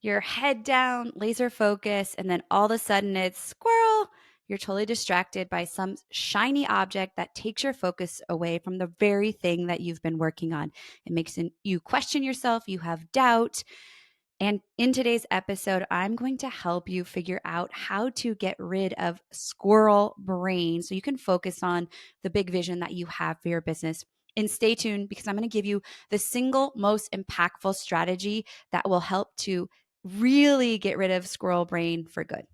your head down, laser focus, and then all of a sudden it's squirrel. You're totally distracted by some shiny object that takes your focus away from the very thing that you've been working on. It makes you question yourself, you have doubt. And in today's episode, I'm going to help you figure out how to get rid of squirrel brain so you can focus on the big vision that you have for your business. And stay tuned because I'm going to give you the single most impactful strategy that will help to really get rid of squirrel brain for good.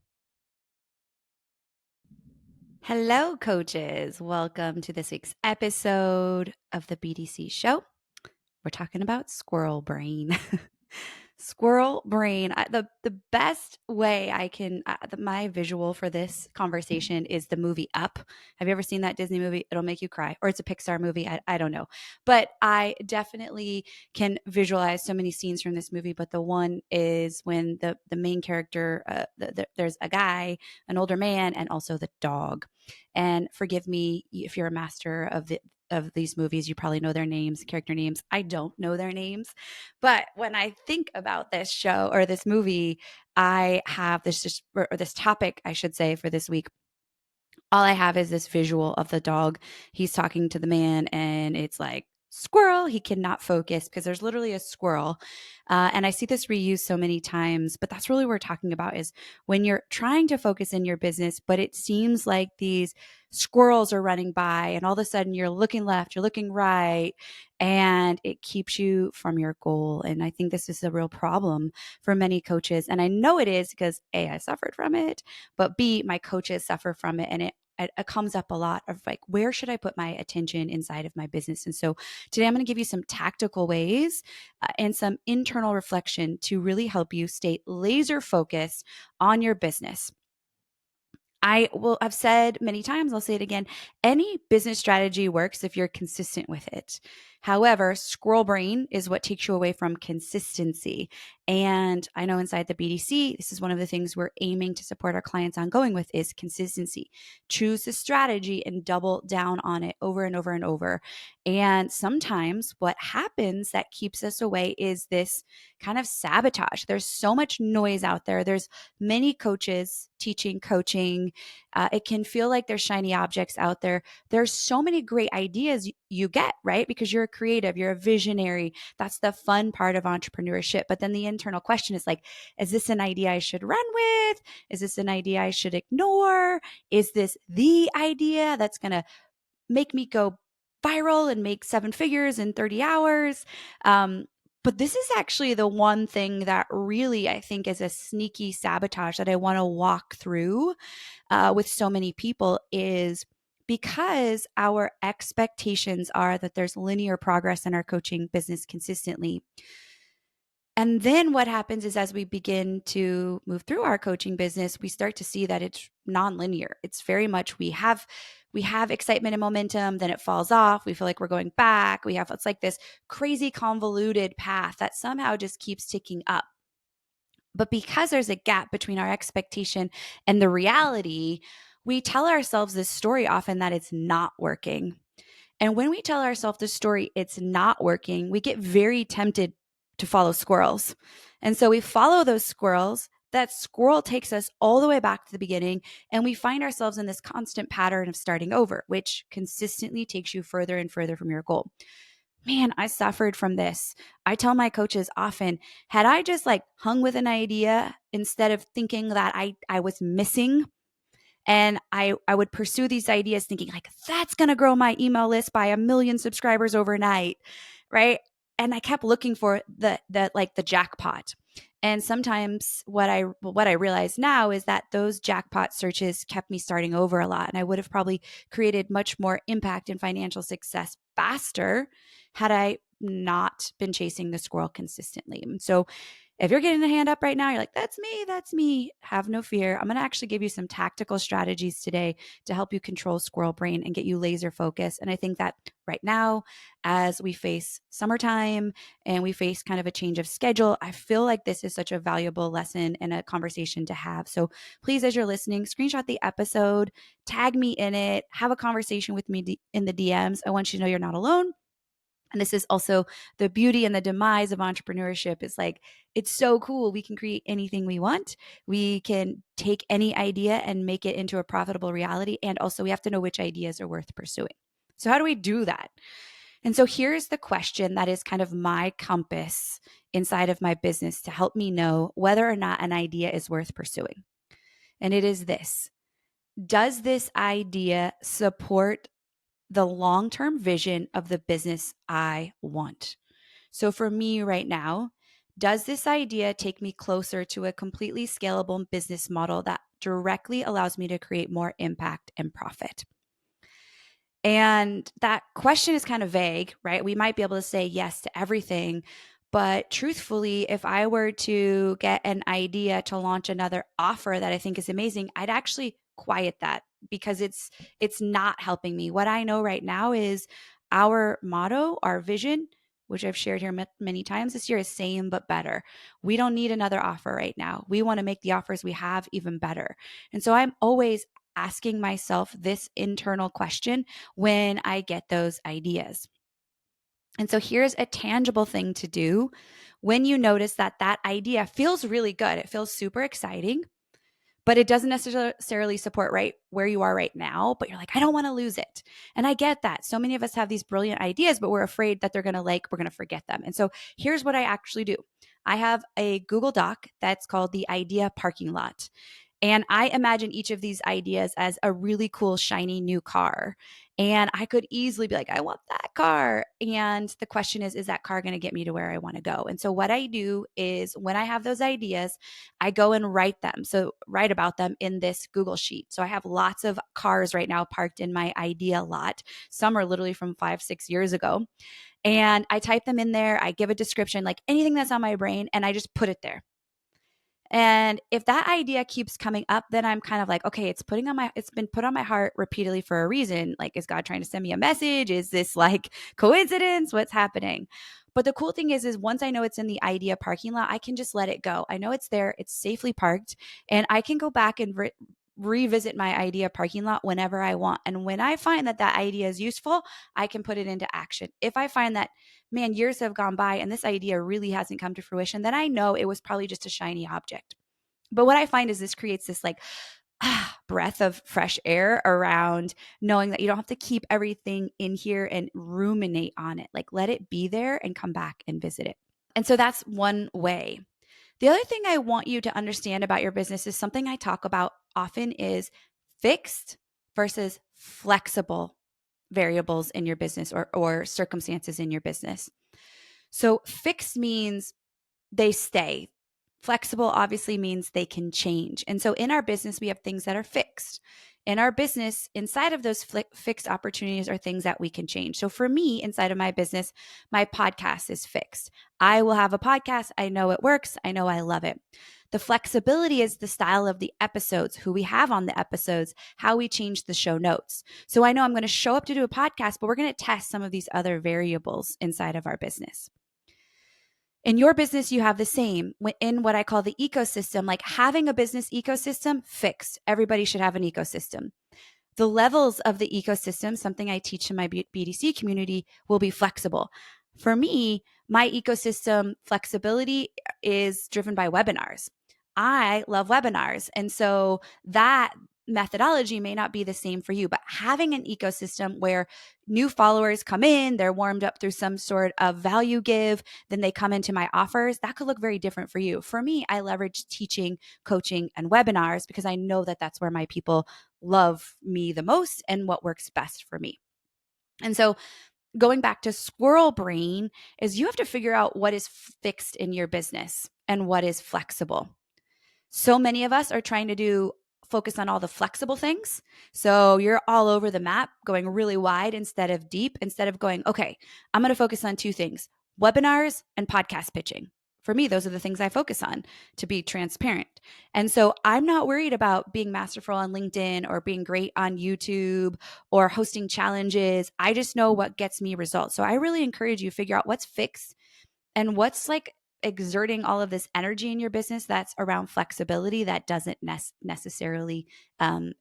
Hello, coaches. Welcome to this week's episode of the BDC show. We're talking about squirrel brain. Squirrel brain. The best way I can, my visual for this conversation is the movie Up. Have you ever seen that Disney movie? It'll make you cry. Or it's a Pixar movie. I don't know. But I definitely can visualize so many scenes from this movie. But the one is when the main character, there's a guy, an older man, and also the dog. And forgive me if you're a master of these movies, you probably know their names, character names. I don't know their names. But when I think about this show or this movie, I have this topic, I should say, for this week. All I have is this visual of the dog. He's talking to the man, and it's like, squirrel. He cannot focus because there's literally a squirrel. And I see this reused so many times, but that's really what we're talking about is when you're trying to focus in your business, but it seems like these squirrels are running by, and all of a sudden you're looking left, you're looking right, and it keeps you from your goal. And I think this is a real problem for many coaches. And I know it is because A, I suffered from it, but B, my coaches suffer from it. And it comes up a lot of like, where should I put my attention inside of my business? And so today I'm going to give you some tactical ways and some internal reflection to really help you stay laser focused on your business. I've said many times, I'll say it again. Any business strategy works if you're consistent with it. However, squirrel brain is what takes you away from consistency. And I know inside the BDC, this is one of the things we're aiming to support our clients on going with is consistency. Choose the strategy and double down on it over and over and over. And sometimes what happens that keeps us away is this kind of sabotage. There's so much noise out there. There's many coaches teaching coaching. It can feel like there's shiny objects out there. There's so many great ideas you get, right? Because you're a creative, you're a visionary. That's the fun part of entrepreneurship. But then the internal question is like, is this an idea I should run with? Is this an idea I should ignore? Is this the idea that's going to make me go viral and make 7 figures in 30 hours? But this is actually the one thing that really I think is a sneaky sabotage that I want to walk through with so many people is because our expectations are that there's linear progress in our coaching business consistently. And then what happens is as we begin to move through our coaching business, we start to see that it's nonlinear. It's very much we have excitement and momentum, then it falls off. We feel like we're going back. It's like this crazy convoluted path that somehow just keeps ticking up. But because there's a gap between our expectation and the reality, we tell ourselves this story often that it's not working. And when we tell ourselves the story, it's not working, we get very tempted to follow squirrels. And so we follow those squirrels. That squirrel takes us all the way back to the beginning, and we find ourselves in this constant pattern of starting over, which consistently takes you further and further from your goal. Man, I suffered from this. I tell my coaches often, had I just like hung with an idea instead of thinking that I was missing, and I would pursue these ideas thinking like, that's going to grow my email list by 1 million subscribers overnight, right? And I kept looking for the jackpot. And sometimes what I realize now is that those jackpot searches kept me starting over a lot. And I would have probably created much more impact and financial success faster had I not been chasing the squirrel consistently. So if you're getting a hand up right now, you're like, that's me. Have no fear. I'm going to actually give you some tactical strategies today to help you control squirrel brain and get you laser focused. And I think that right now, as we face summertime and we face kind of a change of schedule, I feel like this is such a valuable lesson and a conversation to have. So please, as you're listening, screenshot the episode, tag me in it, have a conversation with me in the DMs. I want you to know you're not alone. And this is also the beauty and the demise of entrepreneurship is like, it's so cool. We can create anything we want. We can take any idea and make it into a profitable reality. And also, we have to know which ideas are worth pursuing. So, how do we do that? And so, here's the question that is kind of my compass inside of my business to help me know whether or not an idea is worth pursuing. And it is this: does this idea support the long-term vision of the business I want? So for me right now, does this idea take me closer to a completely scalable business model that directly allows me to create more impact and profit? And that question is kind of vague, right? We might be able to say yes to everything, but truthfully, if I were to get an idea to launch another offer that I think is amazing, I'd actually quiet that because it's not helping me. What I know right now is our motto, our vision, which I've shared here many times this year, is same but better. We don't need another offer right now. We want to make the offers we have even better. And so I'm always asking myself this internal question when I get those ideas. And so here's a tangible thing to do when you notice that that idea feels really good. It feels super exciting, but it doesn't necessarily support right where you are right now, but you're like, I don't want to lose it. And I get that. So many of us have these brilliant ideas, but we're afraid that we're going to forget them. And so here's what I actually do. I have a Google Doc that's called the idea parking lot. And I imagine each of these ideas as a really cool, shiny new car. And I could easily be like, I want that car. And the question is that car going to get me to where I want to go? And so what I do is when I have those ideas, I go and write them. So write about them in this Google sheet. So I have lots of cars right now parked in my idea lot. Some are literally from 5-6 years ago. And I type them in there. I give a description, like anything that's on my brain, and I just put it there. And if that idea keeps coming up, then I'm kind of like, okay, it's been put on my heart repeatedly for a reason. Like, is God trying to send me a message? Is this like coincidence? What's happening? But the cool thing is once I know it's in the idea parking lot, I can just let it go. I know it's there, it's safely parked, and I can go back and revisit my idea parking lot whenever I want. And when I find that that idea is useful, I can put it into action. If I find that, man, years have gone by and this idea really hasn't come to fruition, then I know it was probably just a shiny object. But what I find is this creates this like breath of fresh air around knowing that you don't have to keep everything in here and ruminate on it. Like, let it be there and come back and visit it. And so that's one way. The other thing I want you to understand about your business is something I talk about often is fixed versus flexible variables in your business or circumstances in your business. So fixed means they stay. Flexible obviously means they can change. And so in our business, we have things that are fixed. In our business, inside of those fixed opportunities are things that we can change. So for me, inside of my business, my podcast is fixed. I will have a podcast. I know it works. I know I love it. The flexibility is the style of the episodes, who we have on the episodes, how we change the show notes. So I know I'm going to show up to do a podcast, but we're going to test some of these other variables inside of our business. In your business, you have the same in what I call the ecosystem, like having a business ecosystem fixed. Everybody should have an ecosystem. The levels of the ecosystem, something I teach in my BDC community, will be flexible. For me, my ecosystem flexibility is driven by webinars. I love webinars. And so that methodology may not be the same for you, but having an ecosystem where new followers come in, they're warmed up through some sort of value give, then they come into my offers, that could look very different for you. For me, I leverage teaching, coaching, and webinars because I know that that's where my people love me the most and what works best for me. And so going back to squirrel brain is you have to figure out what is fixed in your business and what is flexible. So many of us are trying to focus on all the flexible things. So you're all over the map, going really wide instead of deep, instead of going, okay, I'm going to focus on two things: webinars and podcast pitching. For me, those are the things I focus on, to be transparent. And so I'm not worried about being masterful on LinkedIn or being great on YouTube or hosting challenges. I just know what gets me results. So I really encourage you to figure out what's fixed and what's like exerting all of this energy in your business that's around flexibility that doesn't necessarily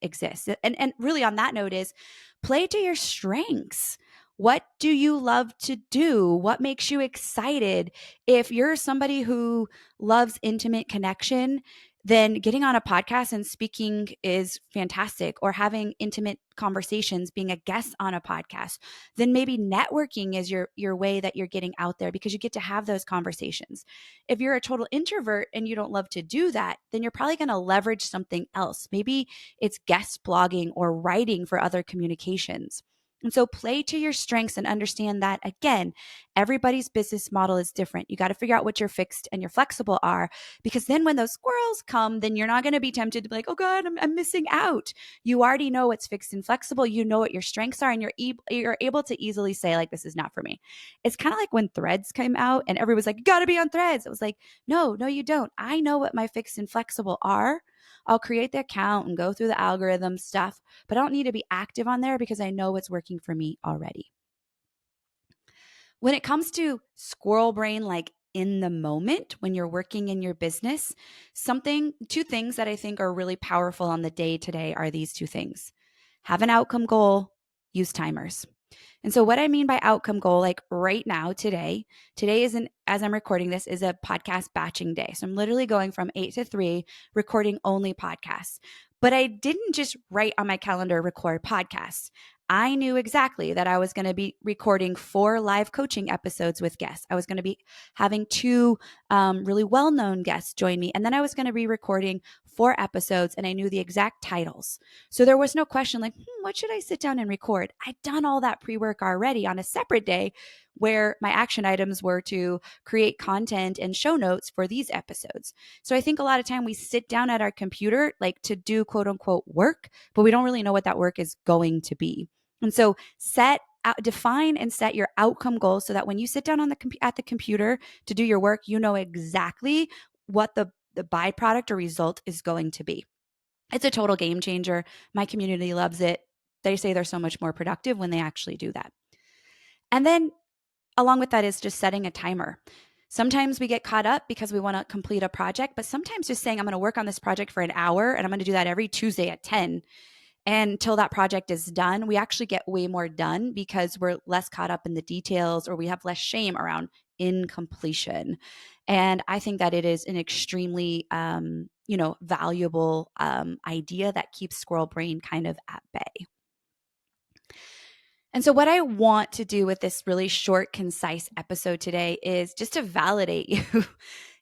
exist. And really on that note is play to your strengths. What do you love to do? What makes you excited? If you're somebody who loves intimate connection, then getting on a podcast and speaking is fantastic, or having intimate conversations, being a guest on a podcast. Then maybe networking is your way that you're getting out there, because you get to have those conversations. If you're a total introvert and you don't love to do that, then you're probably going to leverage something else. Maybe it's guest blogging or writing for other communications. And so play to your strengths and understand that, again, everybody's business model is different. You got to figure out what your fixed and your flexible are, because then when those squirrels come, then you're not going to be tempted to be like, oh God, I'm missing out. You already know what's fixed and flexible. You know what your strengths are, and you're able to easily say, like, this is not for me. It's kind of like when Threads came out and everyone was like, you got to be on Threads. It was like, no, you don't. I know what my fixed and flexible are. I'll create the account and go through the algorithm stuff, but I don't need to be active on there because I know what's working for me already. When it comes to squirrel brain, like in the moment when you're working in your business, two things that I think are really powerful on the day to day are these two things: have an outcome goal, use timers. And so what I mean by outcome goal, like right now, today isn't, as I'm recording this, is a podcast batching day. So I'm literally going from 8 to 3, recording only podcasts. But I didn't just write on my calendar, record podcasts. I knew exactly that I was going to be recording 4 live coaching episodes with guests. I was going to be having 2 really well-known guests join me. And then I was going to be recording 4 episodes, and I knew the exact titles. So there was no question like, what should I sit down and record? I'd done all that pre-work already on a separate day, where my action items were to create content and show notes for these episodes. So I think a lot of time we sit down at our computer like to do quote unquote work, but we don't really know what that work is going to be. And so define and set your outcome goals so that when you sit down at the computer to do your work, you know exactly what the byproduct or result is going to be. It's a total game changer. My community loves it. They say they're so much more productive when they actually do that. And then along with that is just setting a timer. Sometimes we get caught up because we want to complete a project, but sometimes just saying, I'm going to work on this project for an hour and I'm going to do that every Tuesday at 10. And until that project is done, we actually get way more done because we're less caught up in the details, or we have less shame around incompletion. And I think that it is an extremely, valuable idea that keeps squirrel brain kind of at bay. And so, what I want to do with this really short, concise episode today is just to validate you.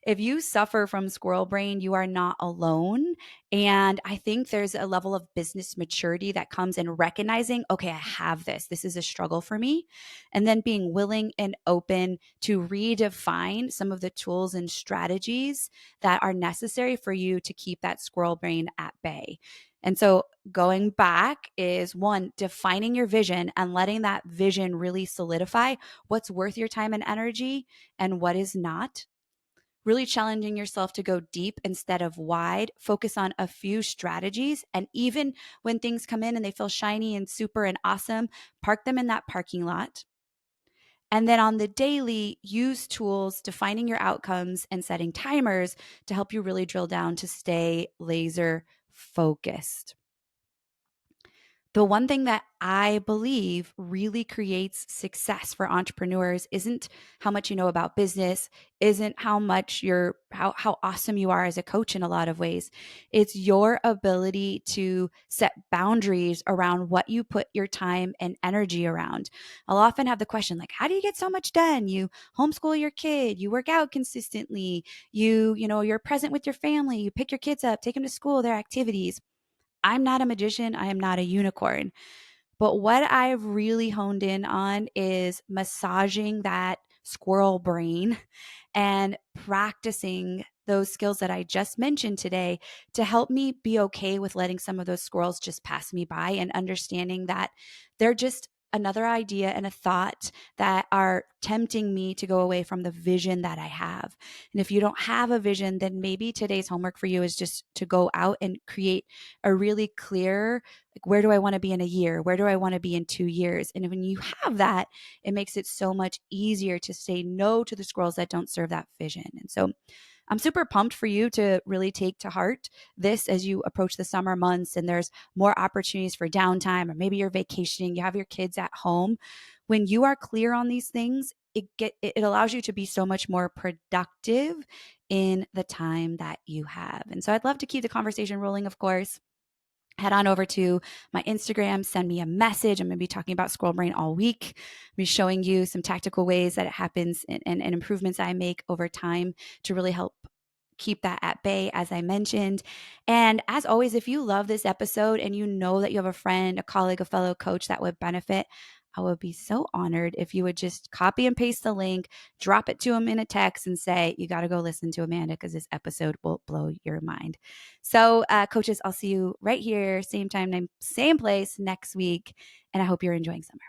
If you suffer from squirrel brain, you are not alone. And I think there's a level of business maturity that comes in recognizing, okay, I have this. This is a struggle for me. And then being willing and open to redefine some of the tools and strategies that are necessary for you to keep that squirrel brain at bay. And so going back is, one, defining your vision and letting that vision really solidify what's worth your time and energy and what is not. Really challenging yourself to go deep instead of wide, focus on a few strategies. And even when things come in and they feel shiny and super and awesome, park them in that parking lot. And then on the daily, use tools, defining your outcomes and setting timers to help you really drill down to stay laser focused. The one thing that I believe really creates success for entrepreneurs isn't how much you know about business, isn't how much how awesome you are as a coach in a lot of ways. It's your ability to set boundaries around what you put your time and energy around. I'll often have the question like, how do you get so much done? You homeschool your kid, you work out consistently, you're present with your family, you pick your kids up, take them to school, their activities. I'm not a magician. I am not a unicorn. But what I've really honed in on is massaging that squirrel brain and practicing those skills that I just mentioned today to help me be okay with letting some of those squirrels just pass me by, and understanding that they're just another idea and a thought that are tempting me to go away from the vision that I have. And if you don't have a vision, then maybe today's homework for you is just to go out and create a really clear, like, where do I want to be in a year? Where do I want to be in 2 years? And when you have that, it makes it so much easier to say no to the squirrels that don't serve that vision. And so I'm super pumped for you to really take to heart this as you approach the summer months and there's more opportunities for downtime, or maybe you're vacationing, you have your kids at home. when you are clear on these things, it allows you to be so much more productive in the time that you have. And so I'd love to keep the conversation rolling, of course. Head on over to my Instagram, send me a message. I'm going to be talking about squirrel brain all week. I'll be showing you some tactical ways that it happens and improvements I make over time to really help keep that at bay, as I mentioned. And as always, if you love this episode and you know that you have a friend, a colleague, a fellow coach that would benefit, I would be so honored if you would just copy and paste the link, drop it to them in a text, and say, you got to go listen to Amanda because this episode will blow your mind. So, coaches, I'll see you right here, same time, same place next week. And I hope you're enjoying summer.